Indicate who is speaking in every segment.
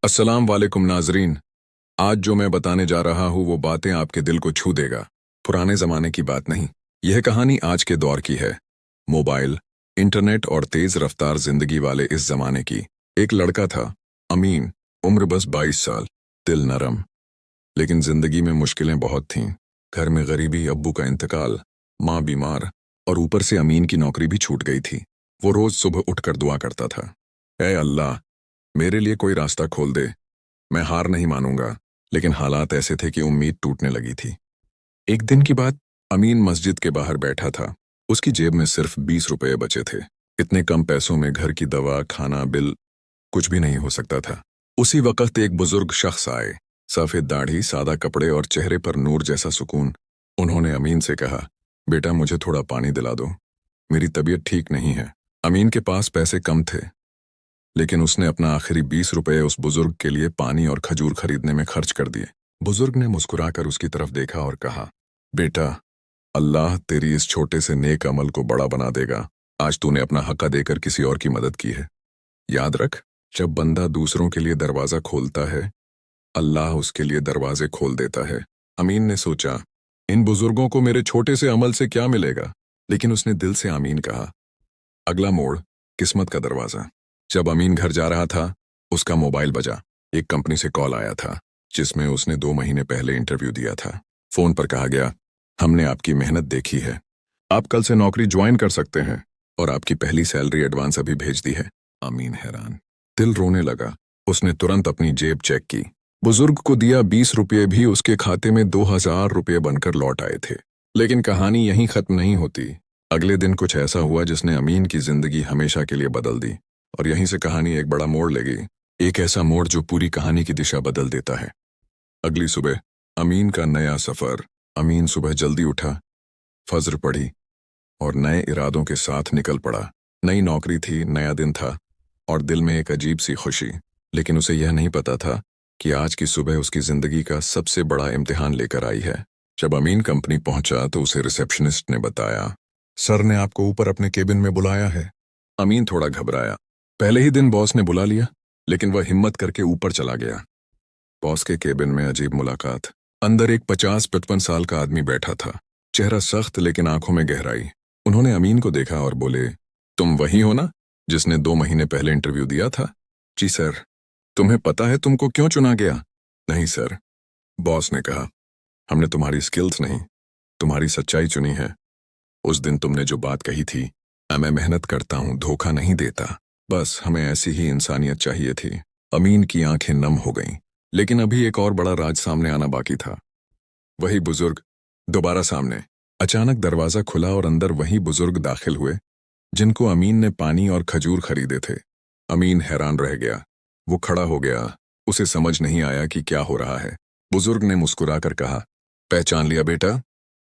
Speaker 1: अस्सलाम वालेकुम नाजरीन। आज जो मैं बताने जा रहा हूँ वो बातें आपके दिल को छू देगा। पुराने जमाने की बात नहीं, यह कहानी आज के दौर की है। मोबाइल, इंटरनेट और तेज रफ्तार जिंदगी वाले इस जमाने की। एक लड़का था, अमीन। उम्र बस 22 साल। दिल नरम। लेकिन जिंदगी में मुश्किलें बहुत थीं। घर में गरीबी, अब्बू का इंतकाल, माँ बीमार, और ऊपर से अमीन की नौकरी भी छूट गई थी। वो रोज सुबह उठकर दुआ करता था, ऐ अल्लाह, मेरे लिए कोई रास्ता खोल दे। मैं हार नहीं मानूंगा। लेकिन हालात ऐसे थे कि उम्मीद टूटने लगी थी। एक दिन की बात, अमीन मस्जिद के बाहर बैठा था। उसकी जेब में सिर्फ 20 रुपए बचे थे। इतने कम पैसों में घर की दवा, खाना, बिल, कुछ भी नहीं हो सकता था। उसी वक्त एक बुजुर्ग शख्स आए। सफेद दाढ़ी, सादा कपड़े और चेहरे पर नूर जैसा सुकून। उन्होंने अमीन से कहा, बेटा मुझे थोड़ा पानी दिला दो, मेरी तबीयत ठीक नहीं है। अमीन के पास पैसे कम थे, लेकिन उसने अपना आखिरी 20 रुपए उस बुजुर्ग के लिए पानी और खजूर खरीदने में खर्च कर दिए। बुजुर्ग ने मुस्कुराकर उसकी तरफ देखा और कहा, बेटा, अल्लाह तेरी इस छोटे से नेक अमल को बड़ा बना देगा। आज तूने अपना हक़ देकर किसी और की मदद की है। याद रख, जब बंदा दूसरों के लिए दरवाज़ा खोलता है, अल्लाह उसके लिए दरवाजे खोल देता है। अमीन ने सोचा, इन बुजुर्गों को मेरे छोटे से अमल से क्या मिलेगा, लेकिन उसने दिल से आमीन कहा। अगला मोड़, किस्मत का दरवाज़ा। जब अमीन घर जा रहा था, उसका मोबाइल बजा। एक कंपनी से कॉल आया था, जिसमें उसने 2 महीने पहले इंटरव्यू दिया था। फोन पर कहा गया, हमने आपकी मेहनत देखी है, आप कल से नौकरी ज्वाइन कर सकते हैं और आपकी पहली सैलरी एडवांस अभी भेज दी है। अमीन हैरान, दिल रोने लगा। उसने तुरंत अपनी जेब चेक की। बुजुर्ग को दिया 20 रुपये भी उसके खाते में 2000 रुपये बनकर लौट आए थे। लेकिन कहानी यहीं खत्म नहीं होती। अगले दिन कुछ ऐसा हुआ जिसने अमीन की जिंदगी हमेशा के लिए बदल दी। और यहीं से कहानी एक बड़ा मोड़ लेगी। एक ऐसा मोड़ जो पूरी कहानी की दिशा बदल देता है। अगली सुबह, अमीन का नया सफर। अमीन सुबह जल्दी उठा, फज्र पढ़ी और नए इरादों के साथ निकल पड़ा। नई नौकरी थी, नया दिन था और दिल में एक अजीब सी खुशी। लेकिन उसे यह नहीं पता था कि आज की सुबह उसकी जिंदगी का सबसे बड़ा इम्तिहान लेकर आई है। जब अमीन कंपनी पहुंचा तो उसे रिसेप्शनिस्ट ने बताया, सर ने आपको ऊपर अपने केबिन में बुलाया है। अमीन थोड़ा घबराया। पहले ही दिन बॉस ने बुला लिया, लेकिन वह हिम्मत करके ऊपर चला गया। बॉस के केबिन में अजीब मुलाकात। अंदर एक 50-55 साल का आदमी बैठा था। चेहरा सख्त लेकिन आंखों में गहराई। उन्होंने अमीन को देखा और बोले, तुम वही हो ना जिसने 2 महीने पहले इंटरव्यू दिया था? जी सर। तुम्हें पता है तुमको क्यों चुना गया? नहीं सर। बॉस ने कहा, हमने तुम्हारी स्किल्स नहीं, तुम्हारी सच्चाई चुनी है। उस दिन तुमने जो बात कही थी, मैं मेहनत करता हूं, धोखा नहीं देता, बस हमें ऐसी ही इंसानियत चाहिए थी। अमीन की आंखें नम हो गईं। लेकिन अभी एक और बड़ा राज सामने आना बाकी था। वही बुजुर्ग दोबारा सामने। अचानक दरवाजा खुला और अंदर वही बुजुर्ग दाखिल हुए जिनको अमीन ने पानी और खजूर खरीदे थे। अमीन हैरान रह गया। वो खड़ा हो गया। उसे समझ नहीं आया कि क्या हो रहा है। बुजुर्ग ने मुस्कुराकर कहा, पहचान लिया बेटा?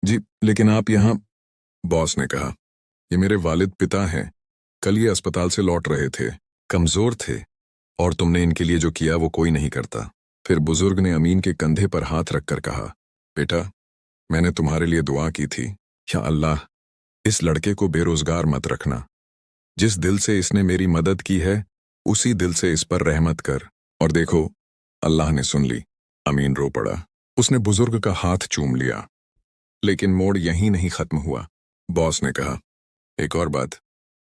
Speaker 1: जी, लेकिन आप यहाँ? बॉस ने कहा, ये मेरे वालिद पिता हैं। कल ये अस्पताल से लौट रहे थे, कमजोर थे, और तुमने इनके लिए जो किया वो कोई नहीं करता। फिर बुजुर्ग ने अमीन के कंधे पर हाथ रखकर कहा, बेटा, मैंने तुम्हारे लिए दुआ की थी, या अल्लाह, इस लड़के को बेरोजगार मत रखना। जिस दिल से इसने मेरी मदद की है, उसी दिल से इस पर रहमत कर। और देखो, अल्लाह ने सुन ली। अमीन रो पड़ा। उसने बुजुर्ग का हाथ चूम लिया। लेकिन मोड़ यहीं नहीं खत्म हुआ। बॉस ने कहा, एक और बात,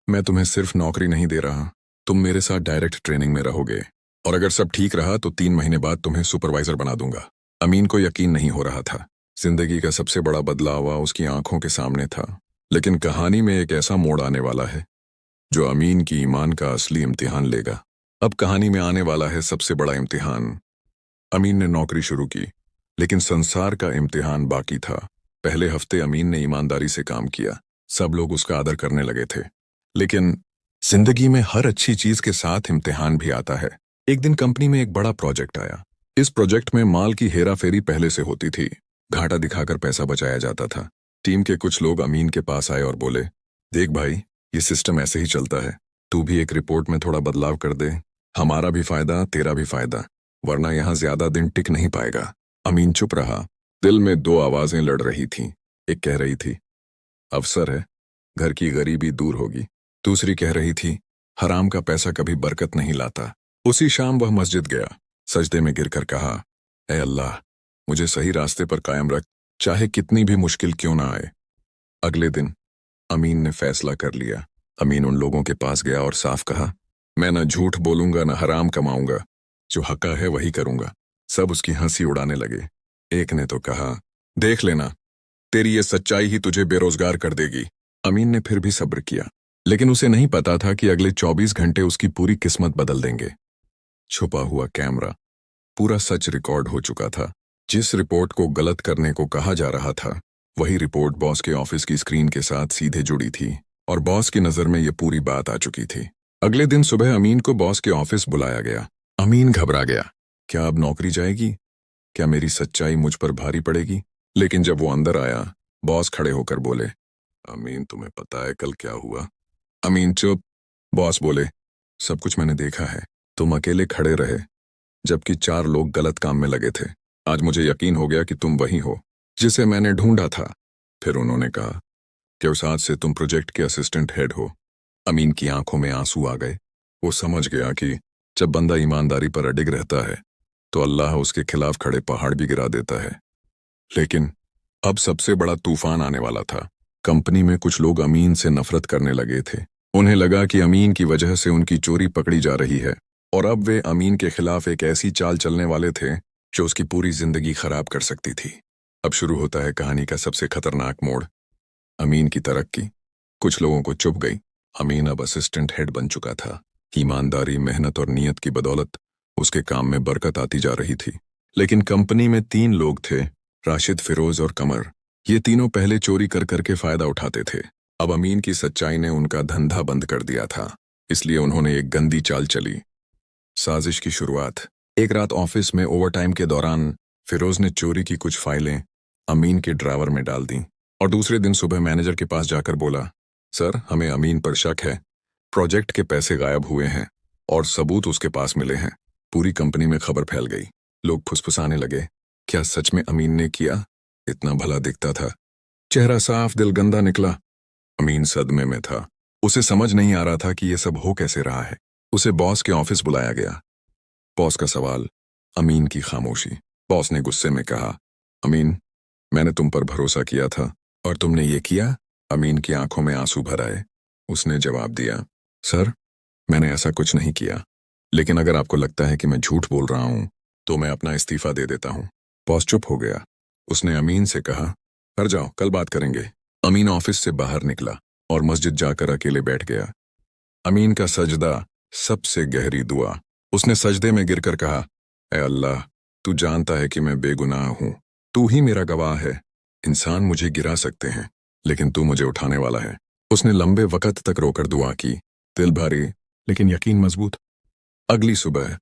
Speaker 1: मैं तुम्हें सिर्फ नौकरी नहीं दे रहा, तुम मेरे साथ डायरेक्ट ट्रेनिंग में रहोगे, और अगर सब ठीक रहा तो 3 महीने बाद तुम्हें सुपरवाइजर बना दूंगा। अमीन को यकीन नहीं हो रहा था। जिंदगी का सबसे बड़ा बदलाव उसकी आंखों के सामने था। लेकिन कहानी में एक ऐसा मोड़ आने वाला है जो अमीन की ईमान का असली इम्तिहान लेगा। अब कहानी में आने वाला है सबसे बड़ा इम्तिहान। अमीन ने नौकरी शुरू की, लेकिन संसार का इम्तिहान बाकी था। पहले हफ्ते अमीन ने ईमानदारी से काम किया। सब लोग उसका आदर करने लगे थे। लेकिन जिंदगी में हर अच्छी चीज के साथ इम्तिहान भी आता है। एक दिन कंपनी में एक बड़ा प्रोजेक्ट आया। इस प्रोजेक्ट में माल की हेराफेरी पहले से होती थी। घाटा दिखाकर पैसा बचाया जाता था। टीम के कुछ लोग अमीन के पास आए और बोले, देख भाई, ये सिस्टम ऐसे ही चलता है, तू भी एक रिपोर्ट में थोड़ा बदलाव कर दे, हमारा भी फायदा, तेरा भी फायदा, वरना यहाँ ज्यादा दिन टिक नहीं पाएगा। अमीन चुप रहा। दिल में 2 आवाजें लड़ रही थीं। एक कह रही थी, अवसर है, घर की गरीबी दूर होगी। दूसरी कह रही थी, हराम का पैसा कभी बरकत नहीं लाता। उसी शाम वह मस्जिद गया। सजदे में गिरकर कहा, ऐ अल्लाह, मुझे सही रास्ते पर कायम रख, चाहे कितनी भी मुश्किल क्यों ना आए। अगले दिन अमीन ने फैसला कर लिया। अमीन उन लोगों के पास गया और साफ कहा, मैं न झूठ बोलूंगा न हराम कमाऊंगा, जो हक़ है वही करूंगा। सब उसकी हंसी उड़ाने लगे। एक ने तो कहा, देख लेना, तेरी ये सच्चाई ही तुझे बेरोजगार कर देगी। अमीन ने फिर भी सब्र किया, लेकिन उसे नहीं पता था कि अगले 24 घंटे उसकी पूरी किस्मत बदल देंगे। छुपा हुआ कैमरा, पूरा सच रिकॉर्ड हो चुका था। जिस रिपोर्ट को गलत करने को कहा जा रहा था, वही रिपोर्ट बॉस के ऑफिस की स्क्रीन के साथ सीधे जुड़ी थी और बॉस की नजर में ये पूरी बात आ चुकी थी। अगले दिन सुबह अमीन को बॉस के ऑफिस बुलाया गया। अमीन घबरा गया। क्या अब नौकरी जाएगी? क्या मेरी सच्चाई मुझ पर भारी पड़ेगी? लेकिन जब वो अंदर आया, बॉस खड़े होकर बोले, अमीन, तुम्हें पता है कल क्या हुआ? अमीन चुप। बॉस बोले, सब कुछ मैंने देखा है। तुम अकेले खड़े रहे जबकि 4 लोग गलत काम में लगे थे। आज मुझे यकीन हो गया कि तुम वही हो जिसे मैंने ढूंढा था। फिर उन्होंने कहा कि उस आज से तुम प्रोजेक्ट के असिस्टेंट हेड हो। अमीन की आंखों में आंसू आ गए। वो समझ गया कि जब बंदा ईमानदारी पर अडिग रहता है तो अल्लाह उसके खिलाफ खड़े पहाड़ भी गिरा देता है। लेकिन अब सबसे बड़ा तूफान आने वाला था। कंपनी में कुछ लोग अमीन से नफरत करने लगे थे। उन्हें लगा कि अमीन की वजह से उनकी चोरी पकड़ी जा रही है और अब वे अमीन के खिलाफ एक ऐसी चाल चलने वाले थे जो उसकी पूरी जिंदगी खराब कर सकती थी। अब शुरू होता है कहानी का सबसे खतरनाक मोड़, अमीन की तरक्की। कुछ लोगों को चुभ गई। अमीन अब असिस्टेंट हेड बन चुका था। ईमानदारी, मेहनत और नीयत की बदौलत उसके काम में बरकत आती जा रही थी। लेकिन कंपनी में 3 लोग थे, राशिद, फिरोज और कमर। ये तीनों पहले चोरी कर करके फायदा उठाते थे। अब अमीन की सच्चाई ने उनका धंधा बंद कर दिया था, इसलिए उन्होंने एक गंदी चाल चली। साजिश की शुरुआत। एक रात ऑफिस में ओवरटाइम के दौरान फिरोज ने चोरी की कुछ फाइलें अमीन के ड्रावर में डाल दी और दूसरे दिन सुबह मैनेजर के पास जाकर बोला, सर, हमें अमीन पर शक है। प्रोजेक्ट के पैसे गायब हुए हैं और सबूत उसके पास मिले हैं। पूरी कंपनी में खबर फैल गई। लोग फुसफुसाने लगे, क्या सच में अमीन ने किया? इतना भला दिखता था, चेहरा साफ, दिल गंदा निकला। अमीन सदमे में था। उसे समझ नहीं आ रहा था कि यह सब हो कैसे रहा है। उसे बॉस के ऑफिस बुलाया गया। बॉस का सवाल, अमीन की खामोशी। बॉस ने गुस्से में कहा, अमीन, मैंने तुम पर भरोसा किया था और तुमने ये किया? अमीन की आंखों में आंसू भर आए। उसने जवाब दिया, सर, मैंने ऐसा कुछ नहीं किया, लेकिन अगर आपको लगता है कि मैं झूठ बोल रहा हूं तो मैं अपना इस्तीफा दे देता हूं। बॉस चुप हो गया। उसने अमीन से कहा, घर जाओ, कल बात करेंगे। अमीन ऑफिस से बाहर निकला और मस्जिद जाकर अकेले बैठ गया। अमीन का सजदा, सबसे गहरी दुआ। उसने सजदे में गिरकर कहा, ऐ अल्लाह, तू जानता है कि मैं बेगुनाह हूं। तू ही मेरा गवाह है। इंसान मुझे गिरा सकते हैं, लेकिन तू मुझे उठाने वाला है। उसने लंबे वक्त तक रोकर दुआ की, दिल भारी लेकिन यकीन मजबूत। अगली सुबह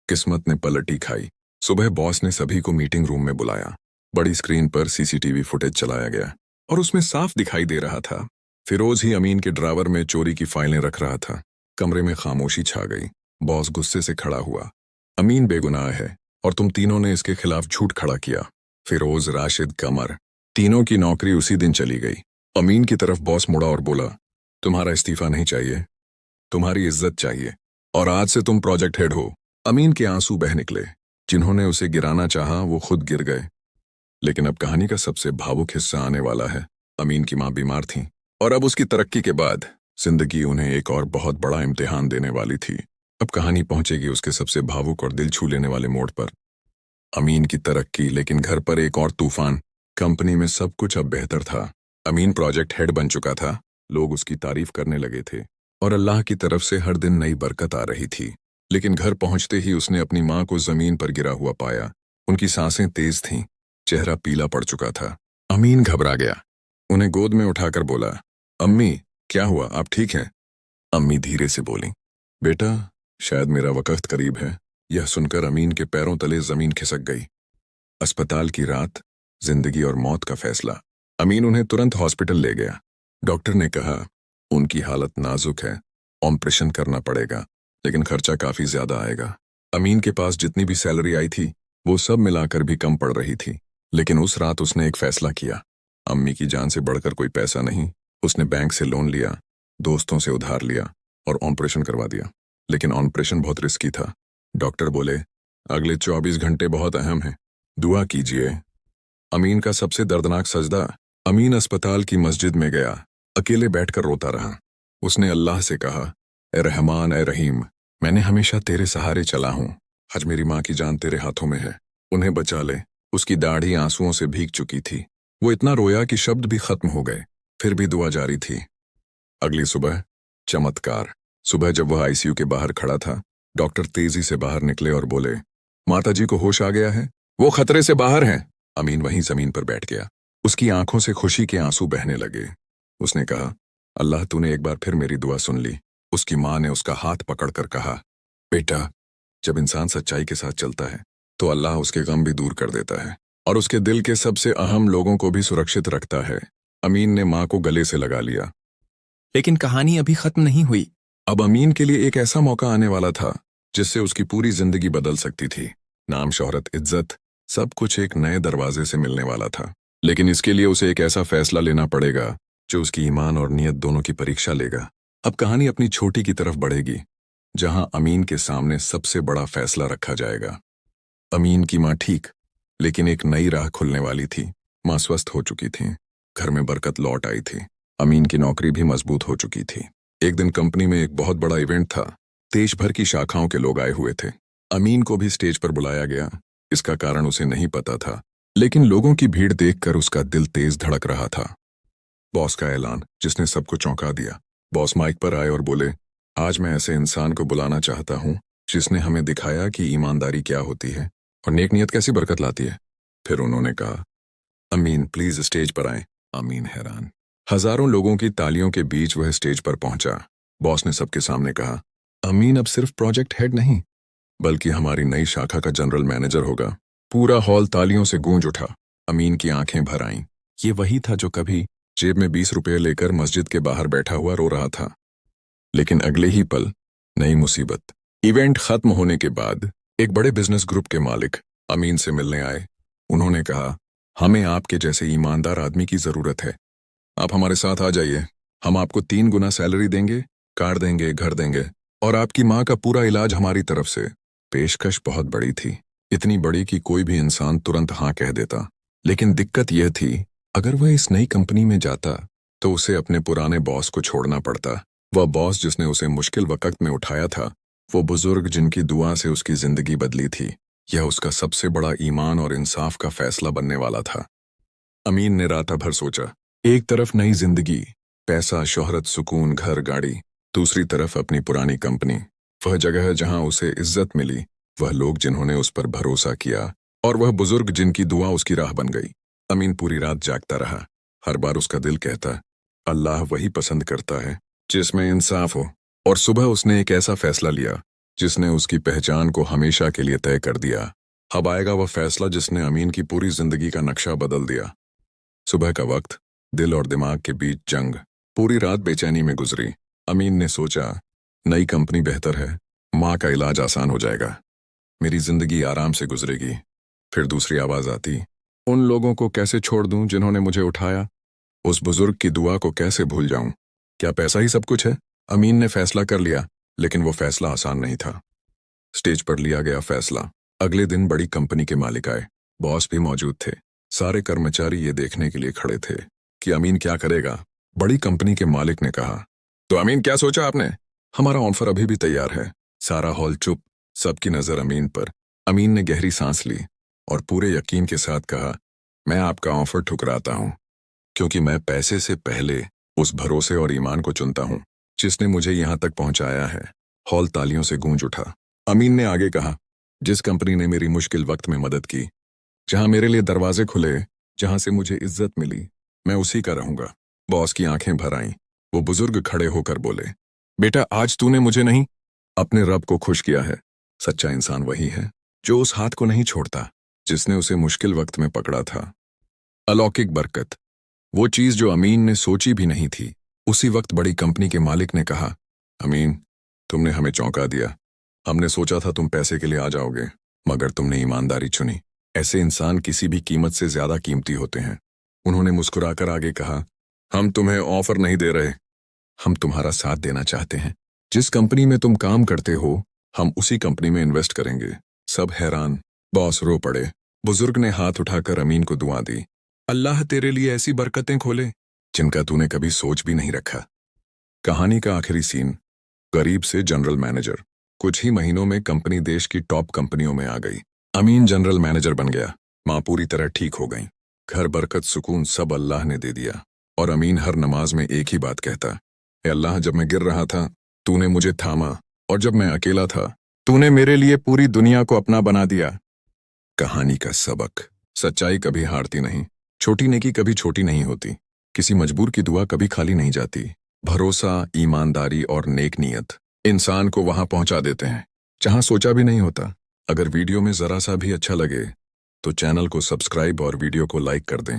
Speaker 1: किस्मत ने पलटी खाई। सुबह बॉस ने सभी को मीटिंग रूम में बुलाया। बड़ी स्क्रीन पर सीसीटीवी फुटेज चलाया गया और उसमें साफ दिखाई दे रहा था, फिरोज ही अमीन के ड्रावर में चोरी की फाइलें रख रहा था। कमरे में खामोशी छा गई। बॉस गुस्से से खड़ा हुआ, अमीन बेगुनाह है और तुम तीनों ने इसके खिलाफ झूठ खड़ा किया। फिरोज, राशिद, कमर, तीनों की नौकरी उसी दिन चली गई। अमीन की तरफ बॉस मुड़ा और बोला, तुम्हारा इस्तीफा नहीं चाहिए, तुम्हारी इज्जत चाहिए और आज से तुम प्रोजेक्ट हेड हो। अमीन के आंसू बह निकले। जिन्होंने उसे गिराना चाहा वो खुद गिर गए। लेकिन अब कहानी का सबसे भावुक हिस्सा आने वाला है। अमीन की मां बीमार थी और अब उसकी तरक्की के बाद जिंदगी उन्हें एक और बहुत बड़ा इम्तिहान देने वाली थी। अब कहानी पहुंचेगी उसके सबसे भावुक और दिल छू लेने वाले मोड़ पर। अमीन की तरक्की, लेकिन घर पर एक और तूफान। कंपनी में सब कुछ अब बेहतर था। अमीन प्रोजेक्ट हेड बन चुका था। लोग उसकी तारीफ करने लगे थे और अल्लाह की तरफ से हर दिन नई बरकत आ रही थी। लेकिन घर पहुंचते ही उसने अपनी मां को जमीन पर गिरा हुआ पाया। उनकी सांसें तेज थीं, चेहरा पीला पड़ चुका था। अमीन घबरा गया। उन्हें गोद में उठाकर बोला, अम्मी, क्या हुआ, आप ठीक हैं? अम्मी धीरे से बोली, बेटा, शायद मेरा वक्त करीब है। यह सुनकर अमीन के पैरों तले जमीन खिसक गई। अस्पताल की रात, जिंदगी और मौत का फैसला। अमीन उन्हें तुरंत हॉस्पिटल ले गया। डॉक्टर ने कहा, उनकी हालत नाजुक है, ऑपरेशन करना पड़ेगा, लेकिन खर्चा काफी ज्यादा आएगा। अमीन के पास जितनी भी सैलरी आई थी वो सब मिलाकर भी कम पड़ रही थी। लेकिन उस रात उसने एक फैसला किया। अम्मी की जान से बढ़कर कोई पैसा नहीं। उसने बैंक से लोन लिया, दोस्तों से उधार लिया और ऑपरेशन करवा दिया। लेकिन ऑपरेशन बहुत रिस्की था। डॉक्टर बोले, अगले 24 घंटे बहुत अहम हैं। दुआ कीजिए। अमीन का सबसे दर्दनाक सजदा। अमीन अस्पताल की मस्जिद में गया, अकेले बैठकर रोता रहा। उसने अल्लाह से कहा, ए रहमान ए रहीम, मैंने हमेशा तेरे सहारे चला हूं। आज मेरी माँ की जान तेरे हाथों में है, उन्हें बचा ले। उसकी दाढ़ी आंसुओं से भीग चुकी थी। वो इतना रोया कि शब्द भी खत्म हो गए, फिर भी दुआ जारी थी। अगली सुबह चमत्कार। सुबह जब वह आईसीयू के बाहर खड़ा था, डॉक्टर तेजी से बाहर निकले और बोले, माताजी को होश आ गया है, वो खतरे से बाहर हैं। अमीन वहीं जमीन पर बैठ गया। उसकी आंखों से खुशी के आंसू बहने लगे। उसने कहा, अल्लाह तूने एक बार फिर मेरी दुआ सुन ली। उसकी माँ ने उसका हाथ पकड़कर कहा, बेटा, जब इंसान सच्चाई के साथ चलता है तो अल्लाह उसके गम भी दूर कर देता है और उसके दिल के सबसे अहम लोगों को भी सुरक्षित रखता है। अमीन ने माँ को गले से लगा लिया।
Speaker 2: लेकिन कहानी अभी खत्म नहीं हुई।
Speaker 1: अब अमीन के लिए एक ऐसा मौका आने वाला था जिससे उसकी पूरी जिंदगी बदल सकती थी। नाम, शोहरत, इज्जत, सब कुछ एक नए दरवाजे से मिलने वाला था। लेकिन इसके लिए उसे एक ऐसा फैसला लेना पड़ेगा जो उसकी ईमान और नीयत दोनों की परीक्षा लेगा। अब कहानी अपनी छोटी की तरफ बढ़ेगी, जहां अमीन के सामने सबसे बड़ा फैसला रखा जाएगा। अमीन की माँ ठीक, लेकिन एक नई राह खुलने वाली थी। माँ स्वस्थ हो चुकी थी, घर में बरकत लौट आई थी। अमीन की नौकरी भी मजबूत हो चुकी थी। एक दिन कंपनी में एक बहुत बड़ा इवेंट था। देश भर की शाखाओं के लोग आए हुए थे। अमीन को भी स्टेज पर बुलाया गया। इसका कारण उसे नहीं पता था, लेकिन लोगों की भीड़ देखकर उसका दिल तेज धड़क रहा था। बॉस का ऐलान, जिसने सबको चौंका दिया। बॉस माइक पर आए और बोले, आज मैं ऐसे इंसान को बुलाना चाहता हूं जिसने हमें दिखाया कि ईमानदारी क्या होती है और नेक नियत कैसी बरकत लाती है। फिर उन्होंने कहा, अमीन प्लीज स्टेज पर आए। अमीन हैरान। हजारों लोगों की तालियों के बीच वह स्टेज पर पहुंचा। बॉस ने सबके सामने कहा, अमीन अब सिर्फ प्रोजेक्ट हेड नहीं, बल्कि हमारी नई शाखा का जनरल मैनेजर होगा। पूरा हॉल तालियों से गूंज उठा। अमीन की आंखें भर आईं। ये वही था जो कभी जेब में 20 रुपये लेकर मस्जिद के बाहर बैठा हुआ रो रहा था। लेकिन अगले ही पल नई मुसीबत। इवेंट खत्म होने के बाद एक बड़े बिजनेस ग्रुप के मालिक अमीन से मिलने आए। उन्होंने कहा, हमें आपके जैसे ईमानदार आदमी की जरूरत है। आप हमारे साथ आ जाइए। हम आपको 3 गुना सैलरी देंगे, कार देंगे, घर देंगे और आपकी माँ का पूरा इलाज हमारी तरफ से। पेशकश बहुत बड़ी थी, इतनी बड़ी कि कोई भी इंसान तुरंत हाँ कह देता। लेकिन दिक्कत यह थी, अगर वह इस नई कंपनी में जाता तो उसे अपने पुराने बॉस को छोड़ना पड़ता। वह बॉस जिसने उसे मुश्किल वक्त में उठाया था, वो बुजुर्ग जिनकी दुआ से उसकी जिंदगी बदली थी। यह उसका सबसे बड़ा ईमान और इंसाफ का फैसला बनने वाला था। अमीन ने रात भर सोचा। एक तरफ नई जिंदगी, पैसा, शोहरत, सुकून, घर, गाड़ी। दूसरी तरफ अपनी पुरानी कंपनी, वह जगह जहां उसे इज्जत मिली, वह लोग जिन्होंने उस पर भरोसा किया और वह बुजुर्ग जिनकी दुआ उसकी राह बन गई। अमीन पूरी रात जागता रहा। हर बार उसका दिल कहता, अल्लाह वही पसंद करता है जिसमें इंसाफ हो। और सुबह उसने एक ऐसा फैसला लिया जिसने उसकी पहचान को हमेशा के लिए तय कर दिया। अब आएगा वह फैसला जिसने अमीन की पूरी जिंदगी का नक्शा बदल दिया। सुबह का वक्त, दिल और दिमाग के बीच जंग। पूरी रात बेचैनी में गुजरी। अमीन ने सोचा, नई कंपनी बेहतर है, माँ का इलाज आसान हो जाएगा, मेरी जिंदगी आराम से गुजरेगी। फिर दूसरी आवाज आती, उन लोगों को कैसे छोड़ दूं जिन्होंने मुझे उठाया? उस बुजुर्ग की दुआ को कैसे भूल जाऊं? क्या पैसा ही सब कुछ है? अमीन ने फैसला कर लिया, लेकिन वो फैसला आसान नहीं था। स्टेज पर लिया गया फैसला। अगले दिन बड़ी कंपनी के मालिक आए। बॉस भी मौजूद थे। सारे कर्मचारी ये देखने के लिए खड़े थे कि अमीन क्या करेगा। बड़ी कंपनी के मालिक ने कहा, तो अमीन क्या सोचा आपने? हमारा ऑफर अभी भी तैयार है। सारा हॉल चुप, सबकी नजर अमीन पर। अमीन ने गहरी सांस ली और पूरे यकीन के साथ कहा, मैं आपका ऑफर ठुकराता हूं, क्योंकि मैं पैसे से पहले उस भरोसे और ईमान को चुनता हूं जिसने मुझे यहां तक पहुंचाया है। हॉल तालियों से गूंज उठा। अमीन ने आगे कहा, जिस कंपनी ने मेरी मुश्किल वक्त में मदद की, जहां मेरे लिए दरवाजे खुले, जहां से मुझे इज्जत मिली, मैं उसी का रहूंगा। बॉस की आंखें भर आईं। वो बुजुर्ग खड़े होकर बोले, बेटा, आज तूने मुझे नहीं, अपने रब को खुश किया है। सच्चा इंसान वही है जो उस हाथ को नहीं छोड़ता जिसने उसे मुश्किल वक्त में पकड़ा था। अलौकिक बरकत, वो चीज जो अमीन ने सोची भी नहीं थी। उसी वक्त बड़ी कंपनी के मालिक ने कहा, अमीन, तुमने हमें चौंका दिया। हमने सोचा था तुम पैसे के लिए आ जाओगे, मगर तुमने ईमानदारी चुनी। ऐसे इंसान किसी भी कीमत से ज्यादा कीमती होते हैं। उन्होंने मुस्कुराकर आगे कहा, हम तुम्हें ऑफर नहीं दे रहे, हम तुम्हारा साथ देना चाहते हैं। जिस कंपनी में तुम काम करते हो, हम उसी कंपनी में इन्वेस्ट करेंगे। सब हैरान। बॉस रो पड़े। बुजुर्ग ने हाथ उठाकर अमीन को दुआ दी। अल्लाह तेरे लिए ऐसी बरकतें खोले जिनका तूने कभी सोच भी नहीं रखा। कहानी का आखिरी सीन। गरीब से जनरल मैनेजर। कुछ ही महीनों में कंपनी देश की टॉप कंपनियों में आ गई। अमीन जनरल मैनेजर बन गया। माँ पूरी तरह ठीक हो गई। घर बरकत सुकून सब अल्लाह ने दे दिया। और अमीन हर नमाज में एक ही बात कहता, ए अल्लाह, जब मैं गिर रहा था तूने मुझे थामा, और जब मैं अकेला था तूने मेरे लिए पूरी दुनिया को अपना बना दिया। कहानी का सबक। सच्चाई कभी हारती नहीं। छोटी नेकी कभी छोटी नहीं होती। किसी मजबूर की दुआ कभी खाली नहीं जाती। भरोसा, ईमानदारी और नेक नीयत इंसान को वहां पहुंचा देते हैं जहां सोचा भी नहीं होता। अगर वीडियो में जरा सा भी अच्छा लगे तो चैनल को सब्सक्राइब और वीडियो को लाइक कर दें।